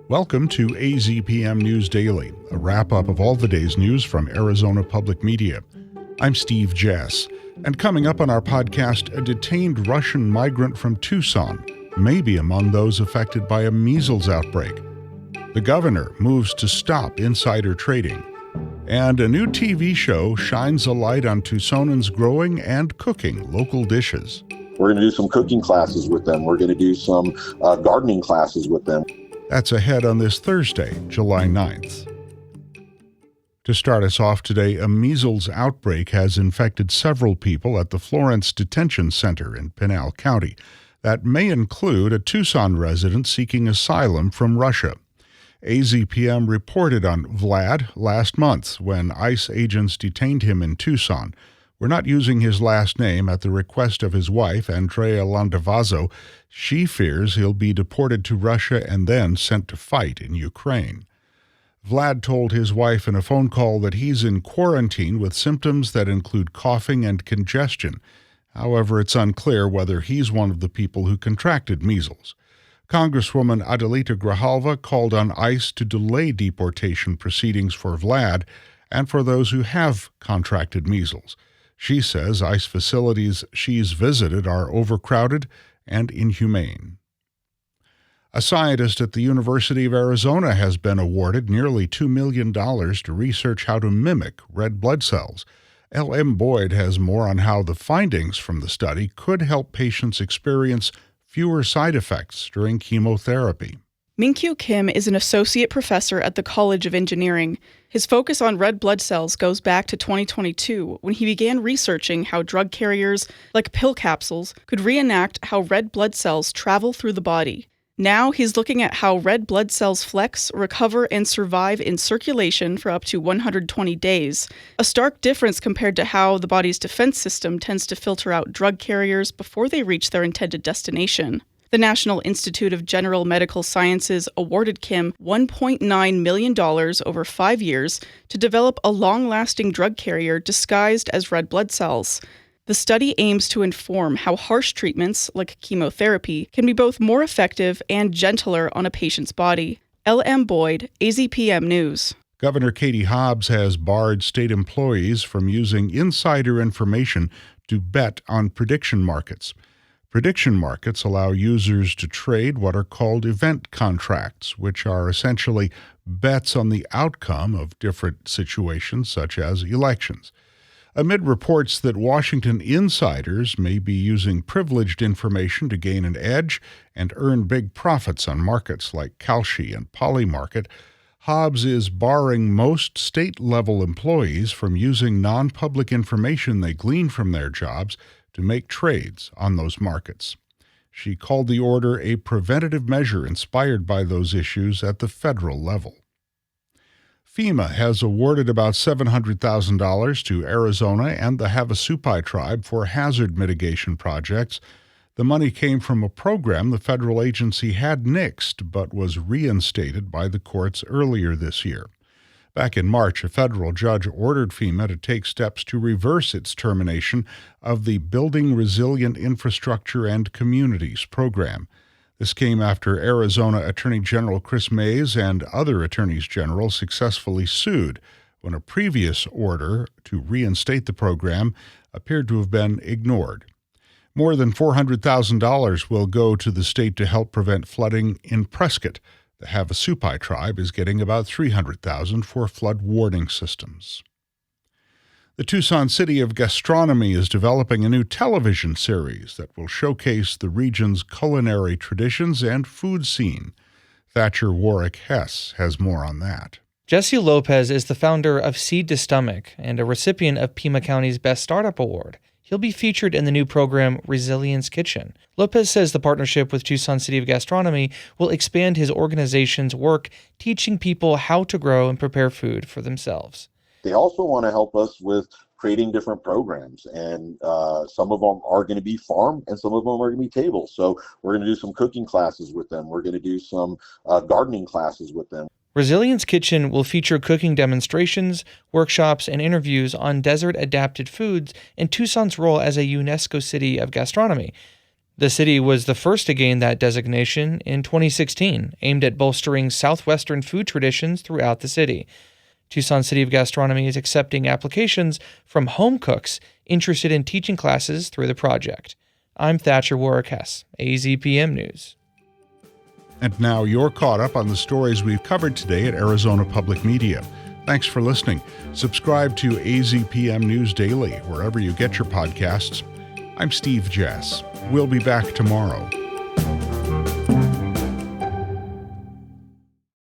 Welcome to AZPM News Daily, a wrap-up of all the day's news from Arizona Public Media. I'm Steve Jess, and coming up on our podcast, a detained Russian migrant from Tucson may be among those affected by a measles outbreak. The governor moves to stop insider trading, and a new TV show shines a light on Tucsonans growing and cooking local dishes. We're going to do some cooking classes with them. We're going to do some gardening classes with them. That's ahead on this Thursday, July 9th. To start us off today, a measles outbreak has infected several people at the Florence Detention Center in Pinal County. That may include a Tucson resident seeking asylum from Russia. AZPM reported on Vlad last month when ICE agents detained him in Tucson. We're not using his last name at the request of his wife, Andrea Landavazo. She fears he'll be deported to Russia and then sent to fight in Ukraine. Vlad told his wife in a phone call that he's in quarantine with symptoms that include coughing and congestion. However, it's unclear whether he's one of the people who contracted measles. Congresswoman Adelita Grijalva called on ICE to delay deportation proceedings for Vlad and for those who have contracted measles. She says ICE facilities she's visited are overcrowded and inhumane. A scientist at the University of Arizona has been awarded nearly $2 million to research how to mimic red blood cells. L.M. Boyd has more on how the findings from the study could help patients experience fewer side effects during chemotherapy. Minkyu Kim is an associate professor at the College of Engineering. His focus on red blood cells goes back to 2022, when he began researching how drug carriers, like pill capsules, could reenact how red blood cells travel through the body. Now he's looking at how red blood cells flex, recover, and survive in circulation for up to 120 days, a stark difference compared to how the body's defense system tends to filter out drug carriers before they reach their intended destination. The National Institute of General Medical Sciences awarded Kim $1.9 million over 5 years to develop a long-lasting drug carrier disguised as red blood cells. The study aims to inform how harsh treatments, like chemotherapy, can be both more effective and gentler on a patient's body. L.M. Boyd, AZPM News. Governor Katie Hobbs has barred state employees from using insider information to bet on prediction markets. Prediction markets allow users to trade what are called event contracts, which are essentially bets on the outcome of different situations, such as elections. Amid reports that Washington insiders may be using privileged information to gain an edge and earn big profits on markets like Kalshi and Polymarket, Hobbs is barring most state-level employees from using non-public information they glean from their jobs to make trades on those markets. She called the order a preventative measure inspired by those issues at the federal level. FEMA has awarded about $700,000 to Arizona and the Havasupai tribe for hazard mitigation projects. The money came from a program the federal agency had nixed but was reinstated by the courts earlier this year. Back in March, a federal judge ordered FEMA to take steps to reverse its termination of the Building Resilient Infrastructure and Communities program. This came after Arizona Attorney General Chris Mays and other attorneys general successfully sued when a previous order to reinstate the program appeared to have been ignored. More than $400,000 will go to the state to help prevent flooding in Prescott. The Havasupai tribe is getting about $300,000 for flood warning systems. The Tucson City of Gastronomy is developing a new television series that will showcase the region's culinary traditions and food scene. Thatcher Warwick Hess has more on that. Jesse Lopez is the founder of Seed to Stomach and a recipient of Pima County's Best Startup Award. He'll be featured in the new program Resilience Kitchen. Lopez says the partnership with Tucson City of Gastronomy will expand his organization's work teaching people how to grow and prepare food for themselves. They also want to help us with creating different programs, and some of them are going to be farm and some of them are going to be table. So we're going to do some cooking classes with them. We're going to do some gardening classes with them. Resilience Kitchen will feature cooking demonstrations, workshops, and interviews on desert-adapted foods and Tucson's role as a UNESCO City of Gastronomy. The city was the first to gain that designation in 2016, aimed at bolstering Southwestern food traditions throughout the city. Tucson City of Gastronomy is accepting applications from home cooks interested in teaching classes through the project. I'm Thatcher Warwick-Hess, AZPM News. And now you're caught up on the stories we've covered today at Arizona Public Media. Thanks for listening. Subscribe to AZPM News Daily wherever you get your podcasts. I'm Steve Jess. We'll be back tomorrow.